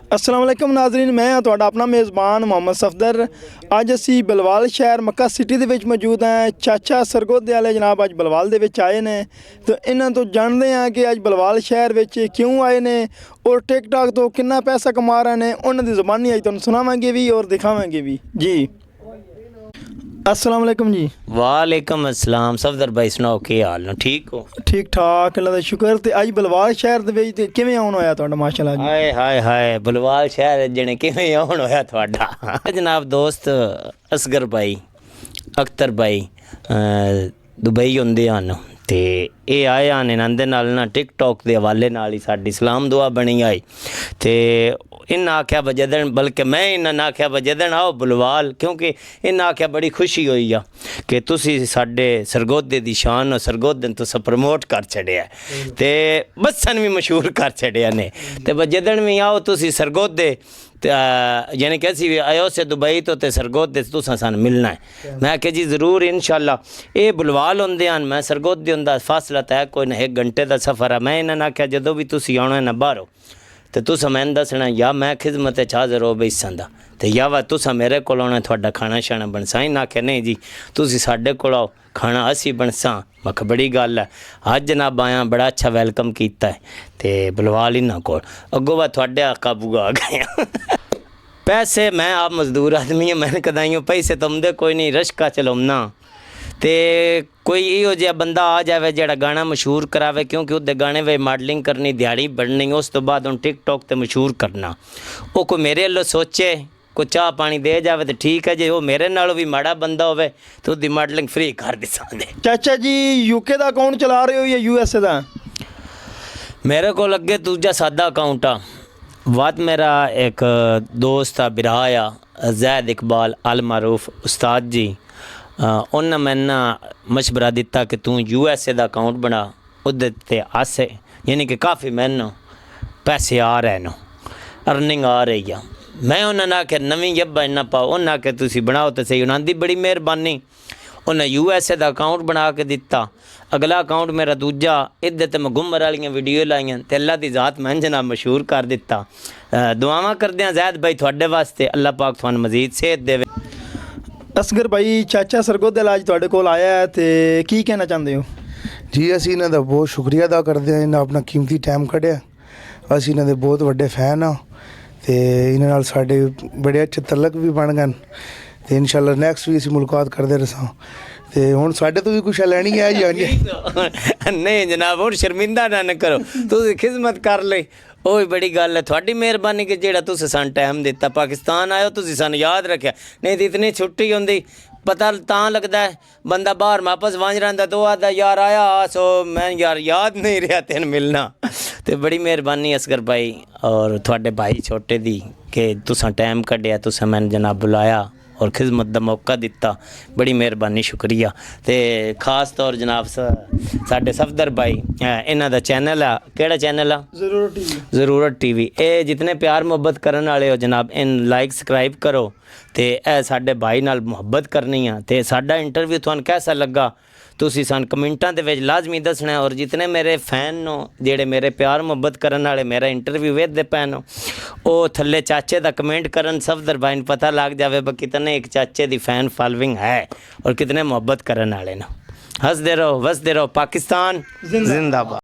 अस्सलाम वालेकुम नाज़रीन, मैं हाँ तुहाडा अपना मेज़बान मोहम्मद सफदर। अज असी बलवाल शहर मक्का सिटी दे विच मौजूद हैं। चाचा सरगोधे वाले जनाब अज बलवाल दे विच आए ने, तो इन्हां तो जानते हैं कि अज बलवाल शहर विच क्यों आए ने और टिकटॉक तो कितना पैसा कमा रहे हैं। उन्हां दी ज़बानी अज तुहानूं सुनावांगे भी और दिखावांगे भी जी। अस्सलाम वालेकुम जी। वालेकुम अस्सलाम। सफदर भाई सुनाओ की हाल न, ठीक हो? ठीक ठाक, अल्लाह दा शुक्र। ते अज बलवाल शहर दे विच ते किवें आउण होया तुहाडा माशाअल्लाह जी? हाय हाय हाय, बलवाल शहर जने किवें आउण होया तुहाडा? जनाब दोस्त असगर भाई, अख्तर भाई दुबई हुंदे हन ते ਇਹ ਆਏ ਹਨ ਇਹਨਾਂ ਦੇ ਨਾਲ ਨਾ ਟਿਕਟੌਕ ਦੇ ਹਵਾਲੇ ਨਾਲ ਹੀ ਸਾਡੀ ਸਲਾਮ ਦੁਆ ਬਣੀ ਆਈ ਤੇ ਇਹਨਾਂ ਆਖਿਆ ਵਜਦਣ, ਬਲਕਿ ਮੈਂ ਇਹਨਾਂ ਨੇ ਆਖਿਆ ਵਜਦਣ ਆਓ ਬਲਵਾਲ, ਕਿਉਂਕਿ ਇਹਨਾਂ ਆਖਿਆ ਬੜੀ ਖੁਸ਼ੀ ਹੋਈ ਆ ਕਿ ਤੁਸੀਂ ਸਾਡੇ ਸਰਗੋਧੇ ਦੀ ਸ਼ਾਨ ਔਰ ਸਰਗੋਧੇ ਨੂੰ ਤੁਸੀਂ ਪ੍ਰਮੋਟ ਕਰ ਛੜਿਆ ਤੇ ਬੱਸਨ ਵੀ ਮਸ਼ਹੂਰ ਕਰ ਛੜਿਆ ਨੇ ਤੇ ਵਜਦਣ ਵੀ ਆਓ ਤੁਸੀਂ ਸਰਗੋਧੇ यानी कि असी आयो से दुबई तो सरगोधे तुसां सन मिलना है। मैं आख्या जी ज़रूर इंशाअल्लाह। ये बुलवाल होंदे हन, मैं सरगोधे होंदा, फासला तो है कोई ना, 1 घंटे का सफ़र है। मैं इन्होंने आख्या जदों भी तुसीं आउणा ना बाहरों तो तुसां मैनूं दसना या मैं खिदमत हाज़र हो बैसां दा ते या वा तुसां मेरे कोल आउणा, तुहाडा खाना शाना बनसा। इन्हें आख्या नहीं जी तुसीं साडे कोल आओ, खाना असी बनसा। मैं आख्या बड़ी गल है, अज जनाब आया, बड़ा अच्छा वेलकम किया है तो बलवाल इन्हां कोल। अगों वा तुहाडे काबू आ गए पैसे, मैं आप मजदूर आदमी है, मैंने कदाइयों पैसे तो आमदे कोई नहीं, रश्का चलाउना ते कोई इहो जिहा बंदा आ जाए जिहड़ा गाना मशहूर करावे, क्योंकि उसदे गाने वे मॉडलिंग करनी, दिहाड़ी बढ़नी, उस तो बाद हुण टिकटॉक ते मशहूर करना। वो कोई मेरे वालों सोचे, कोई चाह पानी दे जावे तो ठीक है, जे वो मेरे नालों भी माड़ा बंदा होवे तो उसदी मॉडलिंग फ्री कर दिसांगे। चाचा जी यूके का अकाउंट चला रहे हो या यूएसए का? मेरे को लगे दूजा सादा अकाउंट आ। वाद मेरा एक दोस्त आ, बिरा आ, जैद इकबाल अल मारूफ उस्ताद जी, उन्हें मैंने मशवरा दिता कि तू यूएसए का अकाउंट बना, उधर ते आसे यानी कि काफ़ी मैनू पैसे आ रहे न, अर्निंग आ रही है। मैं उन्होंने आख्या नवीं जब्बा इन्ना पाओ, उन्हें आख्या तुसी बनाओ तो सही। उन्होंने बड़ी मेहरबानी, उन्हें यूएसए का अकाउंट बना के दिता। अगला अकाउंट मेरा दूजा, इधर तो मैं घूमर वाली वीडियो लाइया तो अल्लाह की ज़ात मैं जनाब मशहूर कर दिता। दुआवां करदे हैं जैद भाई थोड़े वास्ते, अल्लाह पाक तुहानूं मजीद सेहत देवे। असगर भाई, चाचा सरगोधे अज तुहाडे कोल आया है तो की कहना चाहते हो? जी असी इन्हां दा बहुत शुक्रिया अदा करते हैं, इन्हें अपना कीमती टाइम कढ़िया। असी इन्हां दे बहुत वड्डे फैन हाँ तो इन्हां नाल साडे बड़े अच्छे तलक भी बन गए तो इंशाअल्लाह नैक्सट भी असी मुलाकात करते रसां। तो हुण साडे तो भी कुछ लैनी है जी। नहीं जनाब, हुण शर्मिंदा ना करो, तुसीं खिदमत कर लई, ਉਹ ਵੀ बड़ी गल है। थोड़ी मेहरबानी कि जेड़ा तुसीं सानूं टाइम दिता, पाकिस्तान आयो तुसीं सानूं याद रखिया, नहीं तो इतनी छुट्टी होंदी पता तां लगदा है बंदा बाहर वापस वंज रहा तो आदा यार आया सो मैं यार याद नहीं रहा तेन मिलना। तो बड़ी मेहरबानी असगर भाई और थोड़े भाई छोटे दी कि तुसां टाइम कढ़िया, तुसां मैनूं जनाब बुलाया और खिदमत का मौका दिता, बड़ी मेहरबानी शुक्रिया। तो खास तौर जनाब साडे सफदर भाई, इन्हां दा चैनल आ, केड़ा चैनल आ? ज़रूरत टीवी। ये जितने प्यार मुहब्बत करने वाले हो जनाब, इन लाइक सब्सक्राइब करो तो यह साडे भाई नाल मुहब्बत करनी है। तो साडा इंटरव्यू तुहानूं कैसा लगा तुसीं सानूं कमेंटां दे विच लाजमी दसना है। और जितने मेरे फैन नो जेड़े मेरे प्यार मुहब्बत करने वाले मेरा इंटरव्यू वेखदे पैन वो थल्ले चाचे दा कमेंट करन, सफदर भाई नूं पता लग जावे कितने एक चाचे दी फैन फॉलोइंग है और कितने मुहब्बत करने वाले न। हंसदे रहो वसदे रहो, पाकिस्तान जिंदाबाद।